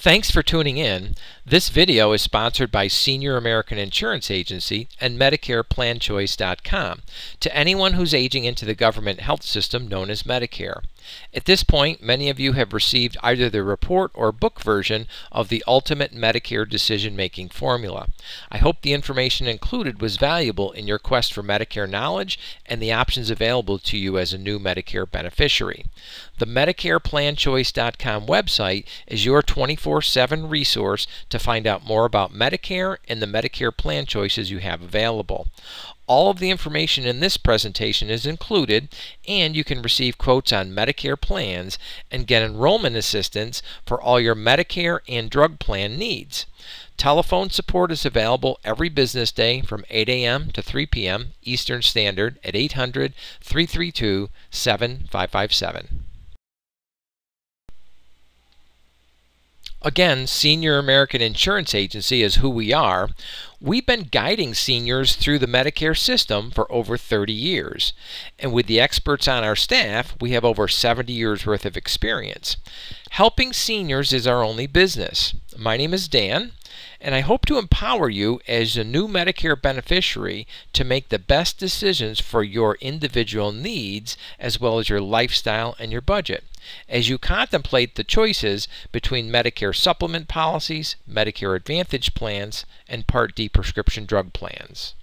Thanks for tuning in. This video is sponsored by Senior American Insurance Agency and MedicarePlanChoice.com to anyone who's aging into the government health system known as Medicare. At this point, many of you have received either the report or book version of the Ultimate Medicare Decision Making Formula. I hope the information included was valuable in your quest for Medicare knowledge and the options available to you as a new Medicare beneficiary. The MedicarePlanChoice.com website is your 24/7 resource to find out more about Medicare and the Medicare plan choices you have available. All of the information in this presentation is included, and you can receive quotes on Medicare plans and get enrollment assistance for all your Medicare and drug plan needs. Telephone support is available every business day from 8 a.m. to 3 p.m. Eastern Standard at 800-332-7557. Again, Senior American Insurance Agency is who we are. We've been guiding seniors through the Medicare system for over 30 years. And with the experts on our staff, we have over 70 years worth of experience. Helping seniors is our only business. My name is Dan, and I hope to empower you as a new Medicare beneficiary to make the best decisions for your individual needs as well as your lifestyle and your budget as you contemplate the choices between Medicare Supplement policies, Medicare Advantage plans, and Part D prescription drug plans.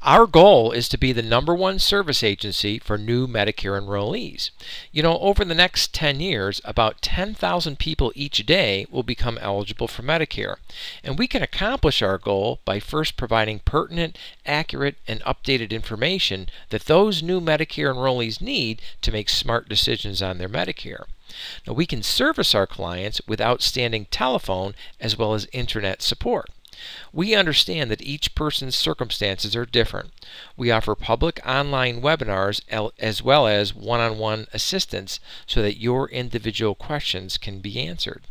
Our goal is to be the #1 service agency for new Medicare enrollees. You know, over the next 10 years, about 10,000 people each day will become eligible for Medicare. And we can accomplish our goal by first providing pertinent, accurate, and updated information that those new Medicare enrollees need to make smart decisions on their Medicare. Now, we can service our clients with outstanding telephone as well as internet support. We understand that each person's circumstances are different. We offer public online webinars as well as one-on-one assistance so that your individual questions can be answered.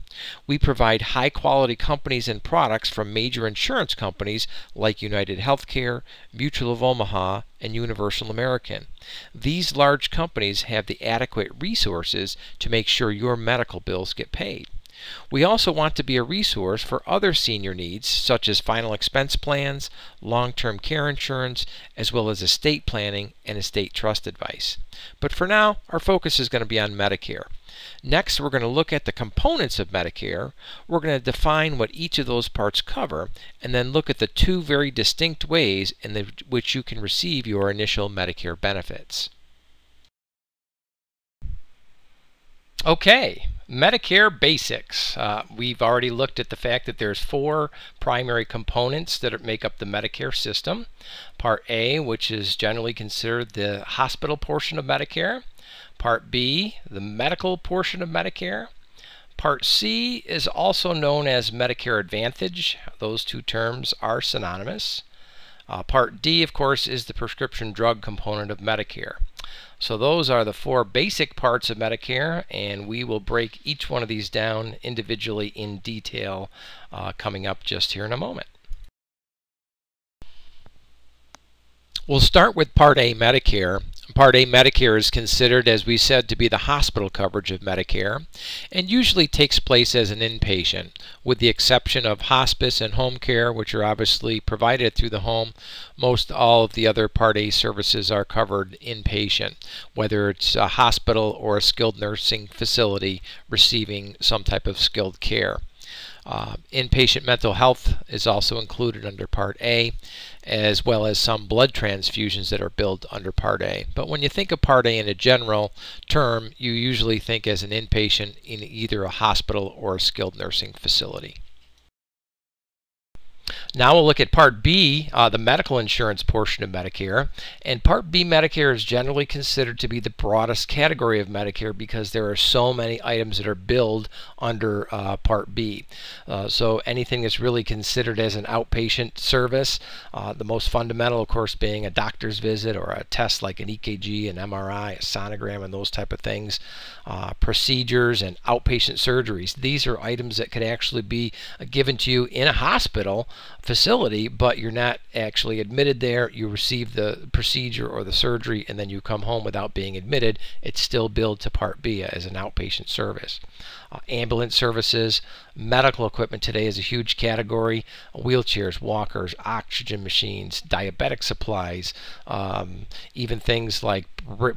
We provide high-quality companies and products from major insurance companies like United Healthcare, Mutual of Omaha, and Universal American. These large companies have the adequate resources to make sure your medical bills get paid. We also want to be a resource for other senior needs such as final expense plans, long-term care insurance, as well as estate planning and estate trust advice. But for now, our focus is going to be on Medicare. Next, we're going to look at the components of Medicare. We're going to define what each of those parts cover, and then look at the two very distinct ways in which you can receive your initial Medicare benefits. Okay. Medicare basics. We've already looked at the fact that there's 4 primary components that make up the Medicare system. Part A, which is generally considered the hospital portion of Medicare. Part B, the medical portion of Medicare. Part C is also known as Medicare Advantage. Those two terms are synonymous. Part D, of course, is the prescription drug component of Medicare. So those are the 4 basic parts of Medicare, and we will break each one of these down individually in detail coming up just here in a moment. We'll start with Part A Medicare. Part A Medicare is considered, as we said, to be the hospital coverage of Medicare and usually takes place as an inpatient, with the exception of hospice and home care, which are obviously provided through the home. Most all of the other Part A services are covered inpatient, whether it's a hospital or a skilled nursing facility receiving some type of skilled care. Inpatient mental health is also included under Part A, as well as some blood transfusions that are billed under Part A. But when you think of Part A in a general term, you usually think as an inpatient in either a hospital or a skilled nursing facility. Now we'll look at Part B, the medical insurance portion of Medicare. And Part B Medicare is generally considered to be the broadest category of Medicare because there are so many items that are billed under Part B. So anything that's really considered as an outpatient service, the most fundamental, of course, being a doctor's visit or a test like an EKG, an MRI, a sonogram, and those type of things. Procedures and outpatient surgeries. These are items that could actually be given to you in a hospital facility, but you're not actually admitted there. You receive the procedure or the surgery, and then you come home without being admitted. It's still billed to Part B as an outpatient service. Ambulance services, medical equipment today is a huge category. Wheelchairs, walkers, oxygen machines, diabetic supplies, even things like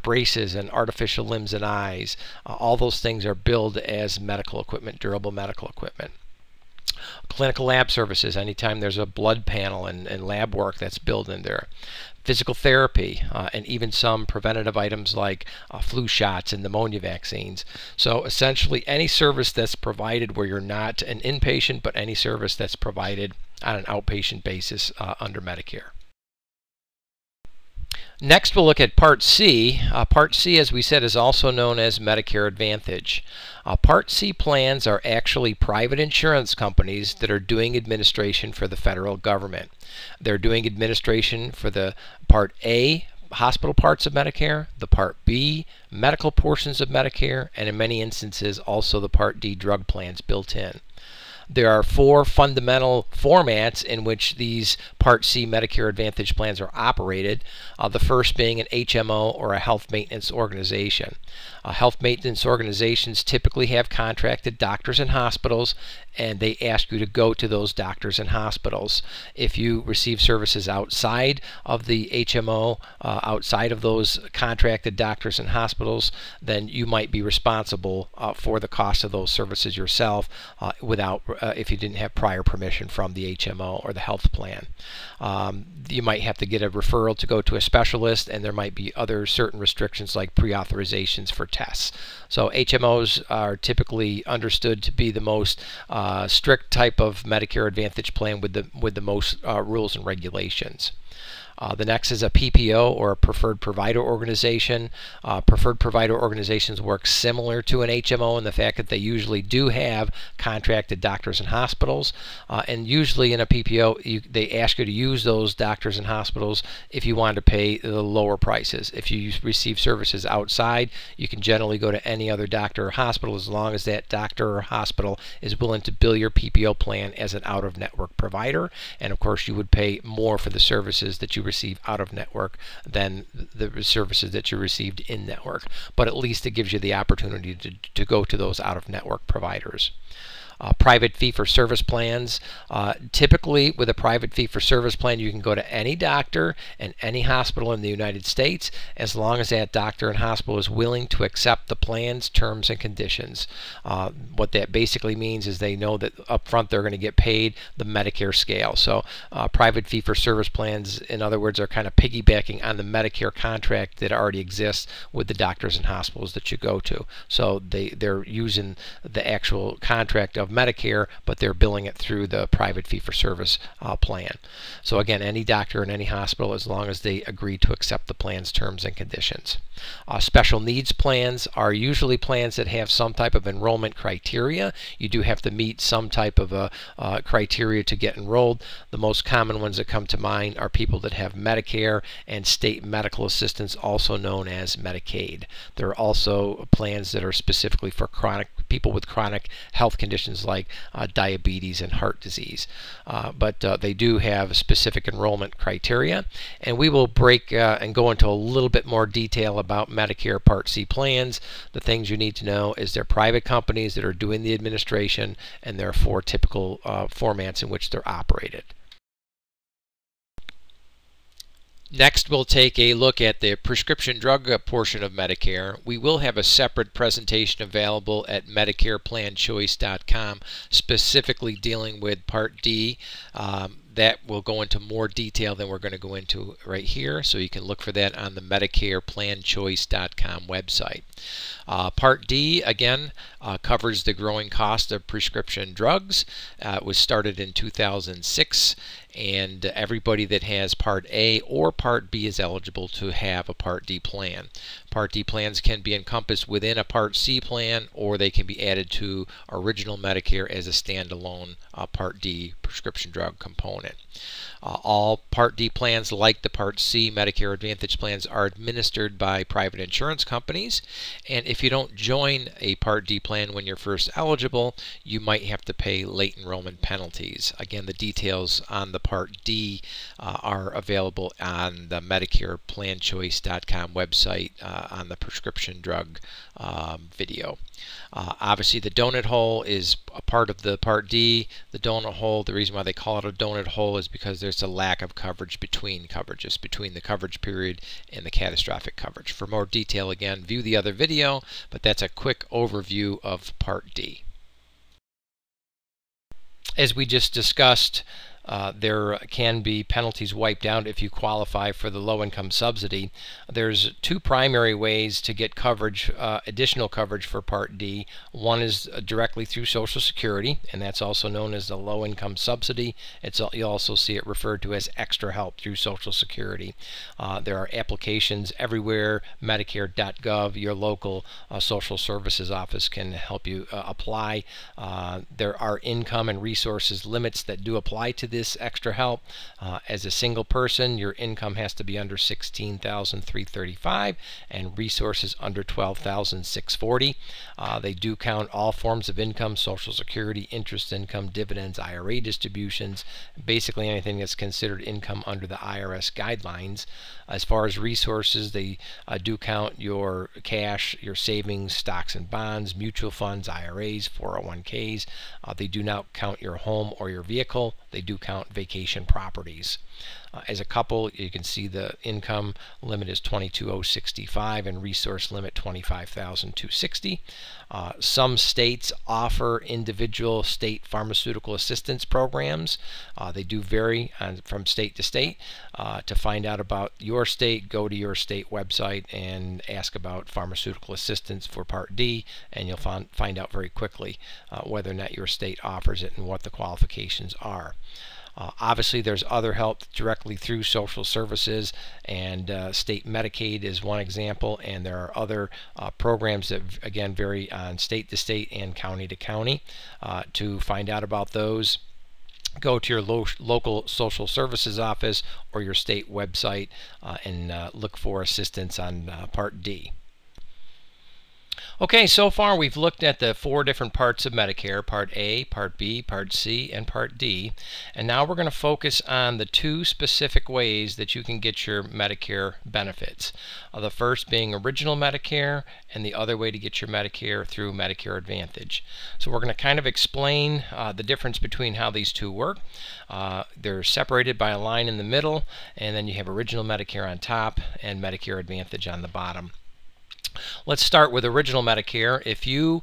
braces and artificial limbs and eyes. All those things are billed as medical equipment, durable medical equipment. Clinical lab services, anytime there's a blood panel and lab work, that's billed in there. Physical therapy, and even some preventative items like flu shots and pneumonia vaccines. So essentially any service that's provided where you're not an inpatient, but any service that's provided on an outpatient basis under Medicare. Next, we'll look at Part C. Part C, as we said, is also known as Medicare Advantage. Part C plans are actually private insurance companies that are doing administration for the federal government. They're doing administration for the Part A, hospital parts of Medicare, the Part B, medical portions of Medicare, and in many instances also the Part D drug plans built in. There are 4 fundamental formats in which these Part C Medicare Advantage plans are operated. The first being an HMO, or a health maintenance organization. Health maintenance organizations typically have contracted doctors and hospitals, and they ask you to go to those doctors and hospitals. If you receive services outside of the HMO, outside of those contracted doctors and hospitals, then you might be responsible for the cost of those services yourself if you didn't have prior permission from the HMO or the health plan. You might have to get a referral to go to a specialist, and there might be other certain restrictions like pre-authorizations for tests. So HMOs are typically understood to be the most strict type of Medicare Advantage plan with the most rules and regulations. The next is a PPO, or a preferred provider organization. Preferred provider organizations work similar to an HMO in the fact that they usually do have contracted doctors and hospitals, and usually in a PPO they ask you to use those doctors and hospitals if you want to pay the lower prices. If you receive services outside, you can generally go to any other doctor or hospital as long as that doctor or hospital is willing to bill your PPO plan as an out-of-network provider, and of course you would pay more for the services that you receive out of network than the services that you received in network, but at least it gives you the opportunity to go to those out of network providers. Private fee-for-service plans. Typically, with a private fee-for-service plan, you can go to any doctor and any hospital in the United States as long as that doctor and hospital is willing to accept the plan's terms and conditions. What that basically means is they know that up front they're going to get paid the Medicare scale. So private fee-for-service plans, in other words, are kind of piggybacking on the Medicare contract that already exists with the doctors and hospitals that you go to. So they're using the actual contract of Medicare, but they're billing it through the private fee-for-service plan. So again, any doctor in any hospital, as long as they agree to accept the plan's terms and conditions. Special needs plans are usually plans that have some type of enrollment criteria. You do have to meet some type of a criteria to get enrolled. The most common ones that come to mind are people that have Medicare and state medical assistance, also known as Medicaid. There are also plans that are specifically for people with chronic health conditions like diabetes and heart disease. But they do have specific enrollment criteria, and we will break and go into a little bit more detail about Medicare Part C plans. The things you need to know is they're private companies that are doing the administration, and there are 4 typical formats in which they're operated. Next, we'll take a look at the prescription drug portion of Medicare. We will have a separate presentation available at MedicarePlanChoice.com specifically dealing with Part D. That will go into more detail than we're going to go into right here, so you can look for that on the MedicarePlanChoice.com website. Part D, again, covers the growing cost of prescription drugs. It was started in 2006, and everybody that has Part A or Part B is eligible to have a Part D plan. Part D plans can be encompassed within a Part C plan, or they can be added to original Medicare as a standalone Part D prescription drug component. All Part D plans, like the Part C Medicare Advantage plans, are administered by private insurance companies, and if you don't join a Part D plan when you're first eligible, you might have to pay late enrollment penalties. Again, the details on the Part D are available on the MedicarePlanChoice.com website on the prescription drug video. Obviously, the donut hole is a part of the Part D. The donut hole, the reason why they call it a donut hole is because there's a lack of coverage between coverages, between the coverage period and the catastrophic coverage. For more detail, again, view the other video, but that's a quick overview of Part D. As we just discussed, there can be penalties wiped out if you qualify for the low-income subsidy. There's two primary ways to get coverage, additional coverage for Part D. One is directly through Social Security, and that's also known as the low-income subsidy. You'll also see it referred to as extra help through Social Security. There are applications everywhere. Medicare.gov, your local social services office can help you apply. There are income and resources limits that do apply to this extra help. As a single person, your income has to be under $16,335 and resources under $12,640. They do count all forms of income: Social Security, interest income, dividends, IRA distributions, basically anything that's considered income under the IRS guidelines. As far as resources, they do count your cash, your savings, stocks and bonds, mutual funds, IRAs, 401ks. They do not count your home or your vehicle. They do count vacation properties. As a couple, you can see the income limit is $22,065 and resource limit $25,260. Some states offer individual state pharmaceutical assistance programs. They do vary from state to state. To find out about your state, go to your state website and ask about pharmaceutical assistance for Part D, and you'll find out very quickly whether or not your state offers it and what the qualifications are. Obviously, there's other help directly through social services, and state Medicaid is one example, and there are other programs that, again, vary on state to state and county to county. To find out about those, go to your local social services office or your state website and look for assistance on Part D. Okay, so far we've looked at the 4 different parts of Medicare: Part A, Part B, Part C, and Part D. And now we're going to focus on the 2 specific ways that you can get your Medicare benefits. The first being original Medicare, and the other way to get your Medicare through Medicare Advantage. So we're going to kind of explain the difference between how these 2 work. They're separated by a line in the middle, and then you have original Medicare on top and Medicare Advantage on the bottom. Let's start with original Medicare. If you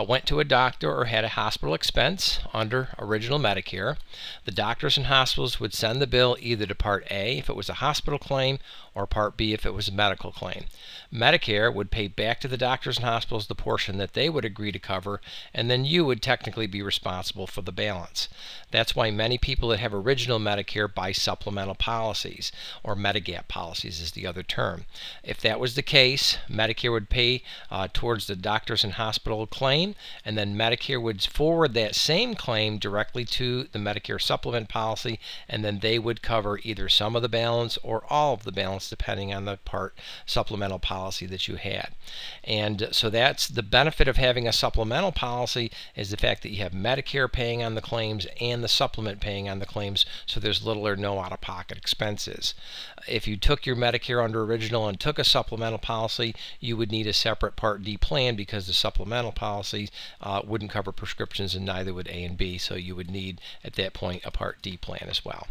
went to a doctor or had a hospital expense under original Medicare, the doctors and hospitals would send the bill either to Part A if it was a hospital claim, or Part B if it was a medical claim. Medicare would pay back to the doctors and hospitals the portion that they would agree to cover, and then you would technically be responsible for the balance. That's why many people that have original Medicare buy supplemental policies, or Medigap policies is the other term. If that was the case, Medicare would pay towards the doctors and hospital claim, and then Medicare would forward that same claim directly to the Medicare Supplement policy, and then they would cover either some of the balance or all of the balance, depending on the part supplemental policy that you had. And so that's the benefit of having a supplemental policy, is the fact that you have Medicare paying on the claims and the supplement paying on the claims, so there's little or no out-of-pocket expenses. If you took your Medicare under original and took a supplemental policy, you would need a separate Part D plan, because the supplemental policy wouldn't cover prescriptions, and neither would A and B, so you would need at that point a Part D plan as well.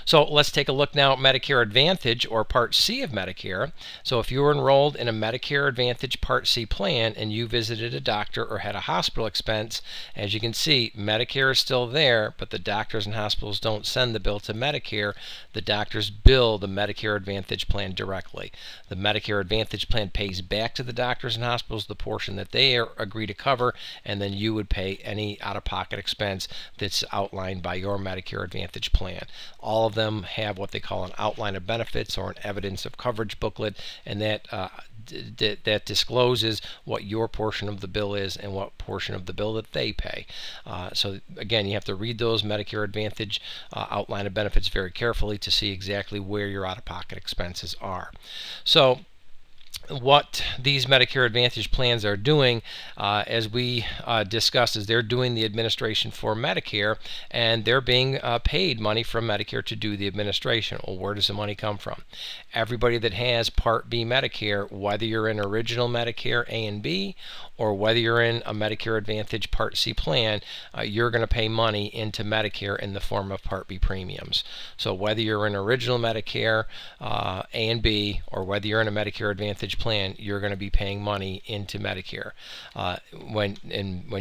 So let's take a look now at Medicare Advantage, or Part C of Medicare. So if you were enrolled in a Medicare Advantage Part C plan and you visited a doctor or had a hospital expense, as you can see, Medicare is still there, but the doctors and hospitals don't send the bill to Medicare. The doctors bill the Medicare Advantage plan directly. The Medicare Advantage plan pays back to the doctors and hospitals the portion that they agree to cover, and then you would pay any out-of-pocket expense that's outlined by your Medicare Advantage plan. All of them have what they call an outline of benefits or an evidence of coverage booklet, and that discloses what your portion of the bill is and what portion of the bill that they pay. So again, you have to read those Medicare Advantage outline of benefits very carefully to see exactly where your out-of-pocket expenses are. So what these Medicare Advantage plans are doing, as we discussed, is they're doing the administration for Medicare, and they're being paid money from Medicare to do the administration. Well, where does the money come from? Everybody that has Part B Medicare, whether you're in original Medicare A and B or whether you're in a Medicare Advantage Part C plan, you're going to pay money into Medicare in the form of Part B premiums. So whether you're in original Medicare A and B or whether you're in a Medicare Advantage plan, you're going to be paying money into Medicare. When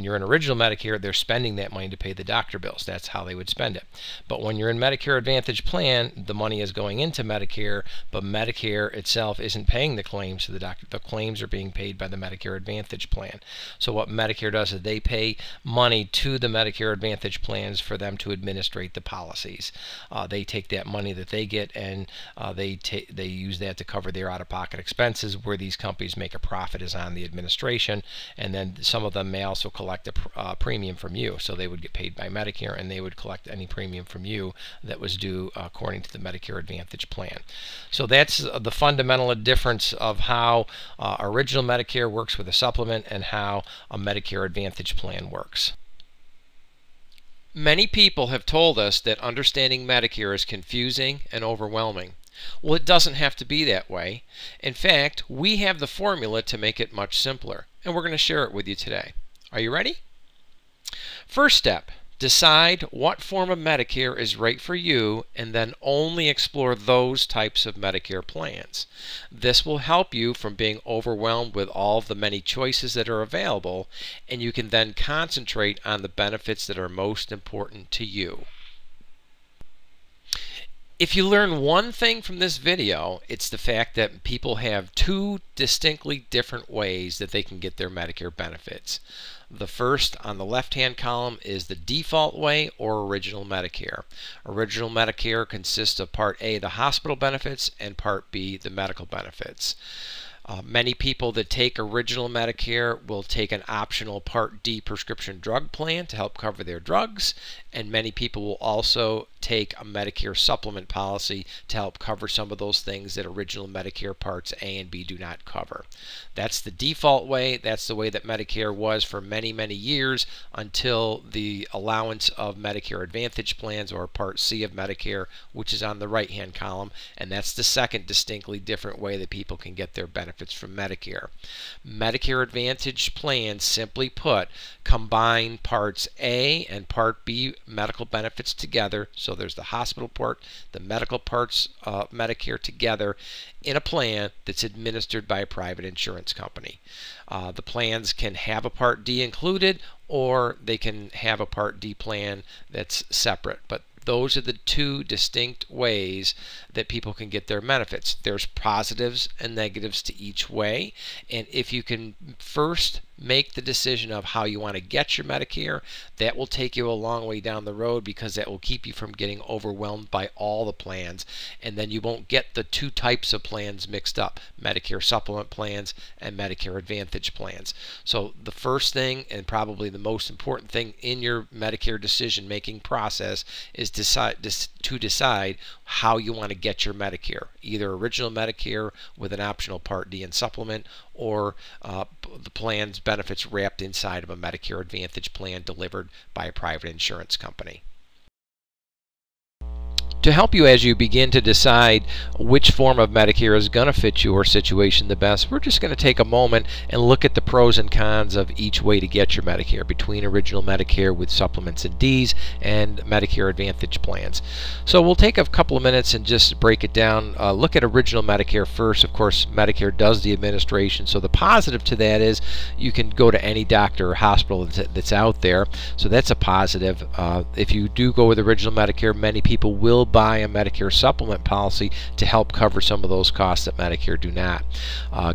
you're in original Medicare, they're spending that money to pay the doctor bills. That's how they would spend it. But when you're in Medicare Advantage plan, the money is going into Medicare, but Medicare itself isn't paying the claims to the doctor. The claims are being paid by the Medicare Advantage plan. So what Medicare does is they pay money to the Medicare Advantage plans for them to administrate the policies. They take that money that they get and they use that to cover their out-of-pocket expenses. Where these companies make a profit is on the administration, and then some of them may also collect a premium from you. So they would get paid by Medicare, and they would collect any premium from you that was due according to the Medicare Advantage plan. So that's the fundamental difference of how original Medicare works with a supplement and how a Medicare Advantage plan works. Many people have told us that understanding Medicare is confusing and overwhelming. Well, it doesn't have to be that way. In fact, we have the formula to make it much simpler, and we're going to share it with you today. Are you ready? First step, decide what form of Medicare is right for you, and then only explore those types of Medicare plans. This will help you from being overwhelmed with all of the many choices that are available, and you can then concentrate on the benefits that are most important to you. If you learn one thing from this video, it's the fact that people have two distinctly different ways that they can get their Medicare benefits. The first on the left-hand column is the default way, or original Medicare. Original Medicare consists of Part A, the hospital benefits, and Part B, the medical benefits. Many people that take original Medicare will take an optional Part D prescription drug plan to help cover their drugs, and many people will also take a Medicare Supplement policy to help cover some of those things that original Medicare Parts A and B do not cover. That's the default way. That's the way that Medicare was for many, many years until the allowance of Medicare Advantage plans, or Part C of Medicare, which is on the right-hand column, and that's the second distinctly different way that people can get their benefits from Medicare. Medicare Advantage plans, simply put, combine Parts A and Part B medical benefits together. So there's the hospital part, the medical parts of Medicare together in a plan that's administered by a private insurance company. The plans can have a Part D included, or they can have a Part D plan that's separate. But those are the two distinct ways that people can get their benefits. There's positives and negatives to each way, and if you can first make the decision of how you want to get your Medicare, that will take you a long way down the road, because that will keep you from getting overwhelmed by all the plans, and then you won't get the two types of plans mixed up, Medicare Supplement plans and Medicare Advantage plans. So the first thing, and probably the most important thing in your Medicare decision making process, is to decide how you want to get your Medicare, either original Medicare with an optional Part D and supplement, or the plan's benefits wrapped inside of a Medicare Advantage plan delivered by a private insurance company. To help you as you begin to decide which form of Medicare is going to fit your situation the best, we're just going to take a moment and look at the pros and cons of each way to get your Medicare, between original Medicare with supplements and Ds and Medicare Advantage plans. So we'll take a couple of minutes and just break it down. Look at original Medicare first. Of course, Medicare does the administration, so the positive to that is you can go to any doctor or hospital that's out there, so that's a positive. If you do go with original Medicare, many people will buy a Medicare Supplement policy to help cover some of those costs that Medicare do not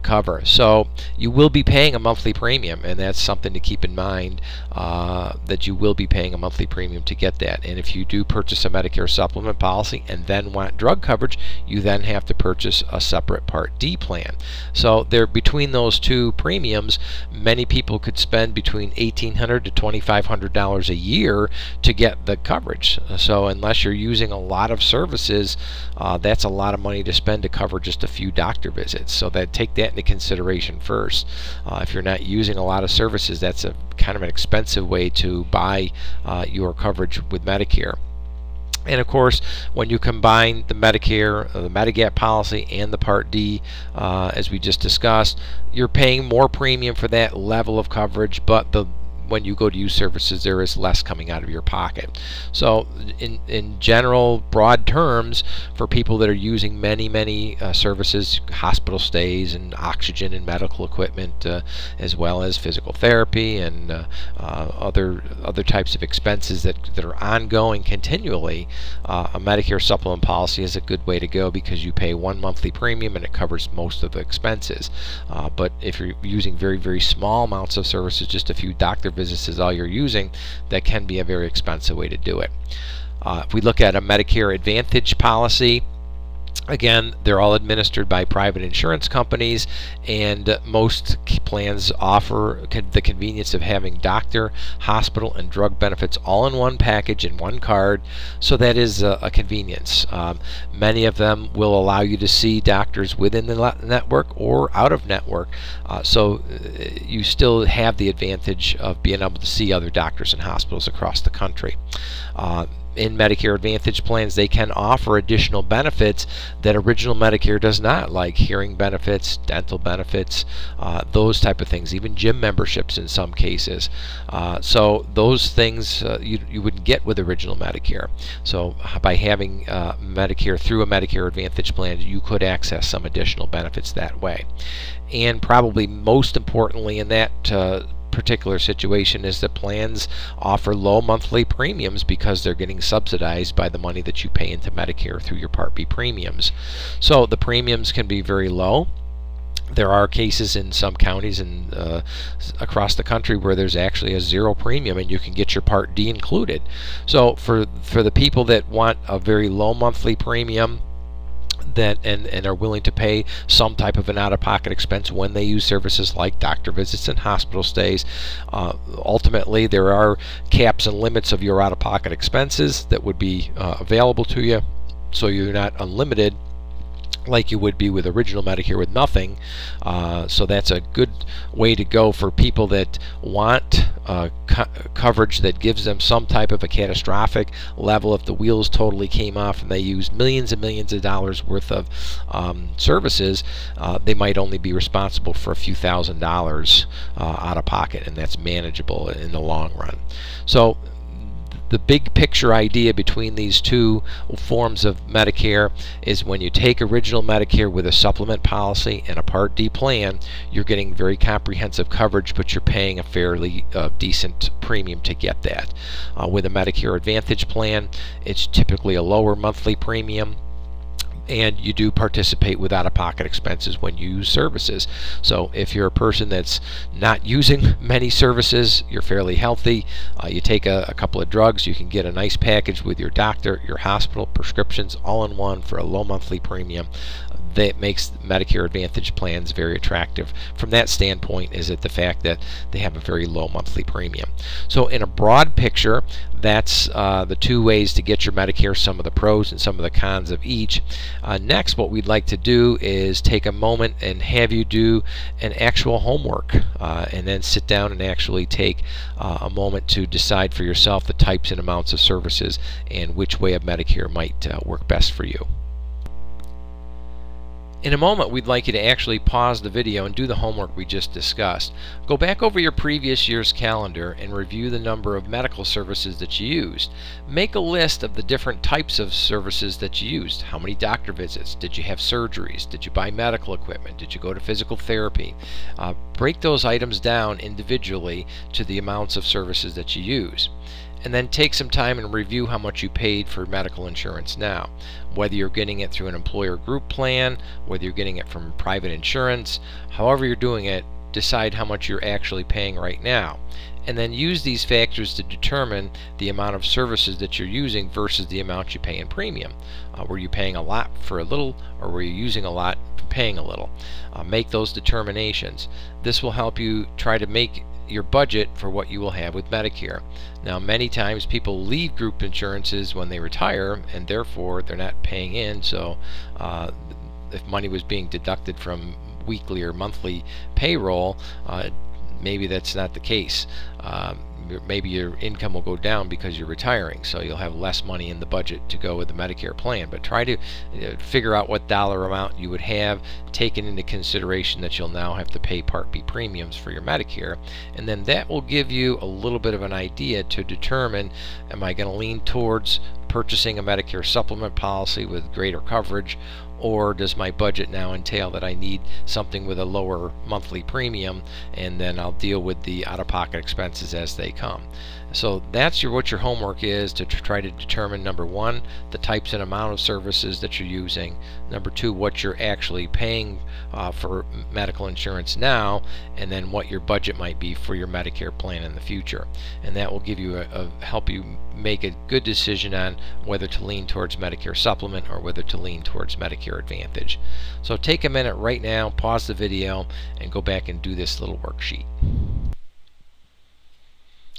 cover. So you will be paying a monthly premium, and that's something to keep in mind, that you will be paying a monthly premium to get that. And if you do purchase a Medicare Supplement policy and then want drug coverage, you then have to purchase a separate Part D plan. So there, between those two premiums, many people could spend between $1,800 to $2,500 a year to get the coverage. So unless you're using a lot of services, that's a lot of money to spend to cover just a few doctor visits. So take that into consideration first. If you're not using a lot of services, that's a kind of an expensive way to buy your coverage with Medicare. And of course, when you combine the Medicare, the Medigap policy, and the Part D, as we just discussed, you're paying more premium for that level of coverage, but when you go to use services, there is less coming out of your pocket. So in general, broad terms, for people that are using many services, hospital stays and oxygen and medical equipment, as well as physical therapy and other types of expenses that are ongoing continually, a Medicare Supplement policy is a good way to go, because you pay one monthly premium and it covers most of the expenses. But if you're using very small amounts of services, just a few doctor visits is all you're using, that can be a very expensive way to do it. If we look at a Medicare Advantage policy, again, they're all administered by private insurance companies, and most plans offer the convenience of having doctor, hospital, and drug benefits all in one package in one card, so that is a convenience. Many of them will allow you to see doctors within the network or out of network, so you still have the advantage of being able to see other doctors and hospitals across the country. In Medicare Advantage plans, they can offer additional benefits that original Medicare does not, like hearing benefits, dental benefits, those type of things, even gym memberships in some cases. So those things you wouldn't get with original Medicare. So by having Medicare through a Medicare Advantage plan, you could access some additional benefits that way. And probably most importantly in that particular situation is that plans offer low monthly premiums because they're getting subsidized by the money that you pay into Medicare through your Part B premiums. So the premiums can be very low. There are cases in some counties and across the country where there's actually a zero premium and you can get your Part D included. So for the people that want a very low monthly premium, and are willing to pay some type of an out-of-pocket expense when they use services like doctor visits and hospital stays, ultimately there are caps and limits of your out-of-pocket expenses that would be available to you, so you're not unlimited like you would be with original Medicare with nothing. So that's a good way to go for people that want coverage that gives them some type of a catastrophic level. If the wheels totally came off and they used millions and millions of dollars worth of services, they might only be responsible for a few $1,000s out of pocket, and that's manageable in the long run. So the big picture idea between these two forms of Medicare is when you take original Medicare with a supplement policy and a Part D plan, you're getting very comprehensive coverage, but you're paying a fairly decent premium to get that. With a Medicare Advantage plan, it's typically a lower monthly premium, and you do participate with out-of-pocket expenses when you use services. So if you're a person that's not using many services, you're fairly healthy, you take a couple of drugs, you can get a nice package with your doctor, your hospital, prescriptions, all in one for a low monthly premium. that makes Medicare Advantage plans very attractive from that standpoint is the fact that they have a very low monthly premium. So in a broad picture, that's the two ways to get your Medicare, some of the pros and some of the cons of each. Next, what we'd like to do is take a moment and have you do an actual homework and then sit down and actually take a moment to decide for yourself the types and amounts of services and which way of Medicare might work best for you. In a moment, we'd like you to actually pause the video and do the homework we just discussed. Go back over your previous year's calendar and review the number of medical services that you used. Make a list of the different types of services that you used. How many doctor visits? Did you have surgeries? Did you buy medical equipment? Did you go to physical therapy? Break those items down individually to the amounts of services that you use. And then take some time and review how much you paid for medical insurance now. Whether you're getting it through an employer group plan, whether you're getting it from private insurance, however you're doing it, decide how much you're actually paying right now. And then use these factors to determine the amount of services that you're using versus the amount you pay in premium. Were you paying a lot for a little, or were you using a lot for paying a little? Make those determinations. This will help you try to make your budget for what you will have with Medicare. Now, many times people leave group insurances when they retire, and therefore they're not paying in. So if money was being deducted from weekly or monthly payroll, maybe that's not the case. Maybe your income will go down because you're retiring, so you'll have less money in the budget to go with the Medicare plan. But try to figure out what dollar amount you would have, taken into consideration that you'll now have to pay Part B premiums for your Medicare, and then that will give you a little bit of an idea to determine, am I going to lean towards purchasing a Medicare Supplement policy with greater coverage, or does my budget now entail that I need something with a lower monthly premium, and then I'll deal with the out-of-pocket expenses as they come. So that's what your homework is, to try to determine, number one, the types and amount of services that you're using, number two, what you're actually paying for medical insurance now, and then what your budget might be for your Medicare plan in the future. And that will give you help you make a good decision on whether to lean towards Medicare Supplement or whether to lean towards Medicare Advantage. So take a minute right now, pause the video, and go back and do this little worksheet.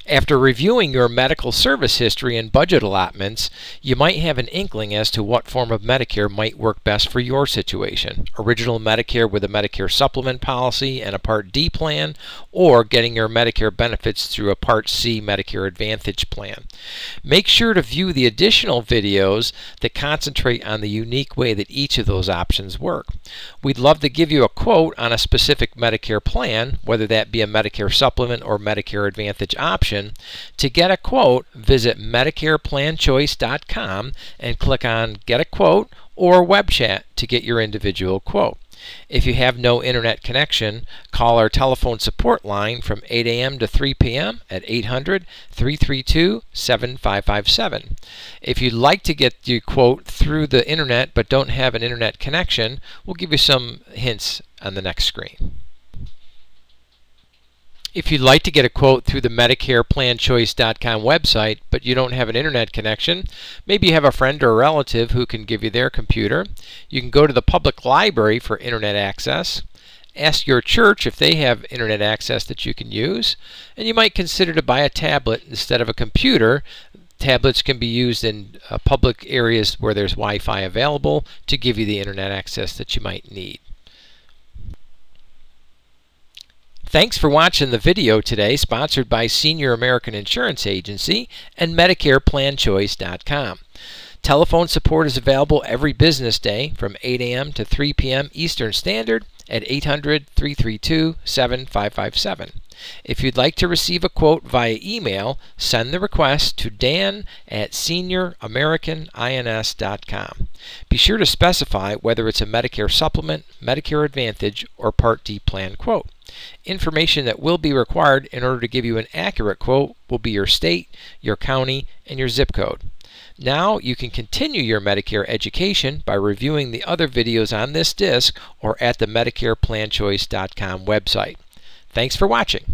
After reviewing your medical service history and budget allotments, you might have an inkling as to what form of Medicare might work best for your situation. Original Medicare with a Medicare Supplement policy and a Part D plan, or getting your Medicare benefits through a Part C Medicare Advantage plan. Make sure to view the additional videos that concentrate on the unique way that each of those options work. We'd love to give you a quote on a specific Medicare plan, whether that be a Medicare Supplement or Medicare Advantage option. To get a quote, visit MedicarePlanChoice.com and click on Get a Quote or Web Chat to get your individual quote. If you have no internet connection, call our telephone support line from 8 a.m. to 3 p.m. at 800-332-7557. If you'd like to get your quote through the internet but don't have an internet connection, we'll give you some hints on the next screen. If you'd like to get a quote through the MedicarePlanChoice.com website, but you don't have an internet connection, maybe you have a friend or a relative who can give you their computer, you can go to the public library for internet access, ask your church if they have internet access that you can use, and you might consider to buy a tablet instead of a computer. Tablets can be used in public areas where there's Wi-Fi available to give you the internet access that you might need. Thanks for watching the video today, sponsored by Senior American Insurance Agency and MedicarePlanChoice.com. Telephone support is available every business day from 8 a.m. to 3 p.m. Eastern Standard at 800-332-7557. If you'd like to receive a quote via email, send the request to dan@senioramericanins.com. Be sure to specify whether it's a Medicare Supplement, Medicare Advantage, or Part D plan quote. Information that will be required in order to give you an accurate quote will be your state, your county, and your zip code. Now you can continue your Medicare education by reviewing the other videos on this disc or at the MedicarePlanChoice.com website. Thanks for watching.